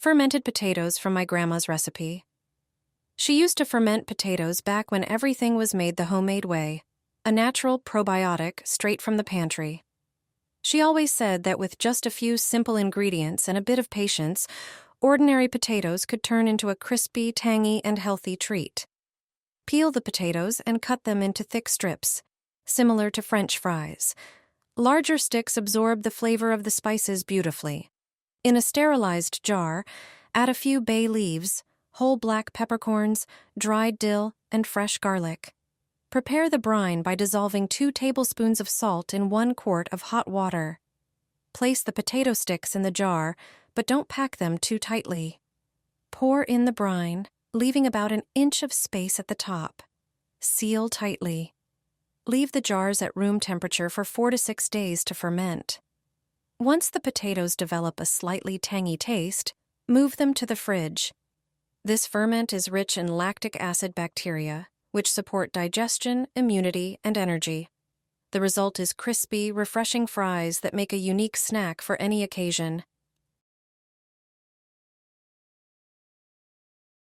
Fermented potatoes from my grandma's recipe. She used to ferment potatoes back when everything was made the homemade way, a natural probiotic straight from the pantry. She always said that with just a few simple ingredients and a bit of patience, ordinary potatoes could turn into a crispy, tangy, and healthy treat. Peel the potatoes and cut them into thick strips, similar to French fries. Larger sticks absorb the flavor of the spices beautifully. In a sterilized jar, add a few bay leaves, whole black peppercorns, dried dill, and fresh garlic. Prepare the brine by dissolving 2 tablespoons of salt in 1 quart of hot water. Place the potato sticks in the jar, but don't pack them too tightly. Pour in the brine, leaving about an inch of space at the top. Seal tightly. Leave the jars at room temperature for 4 to 6 days to ferment. Once the potatoes develop a slightly tangy taste, move them to the fridge. This ferment is rich in lactic acid bacteria, which support digestion, immunity, and energy. The result is crispy, refreshing fries that make a unique snack for any occasion.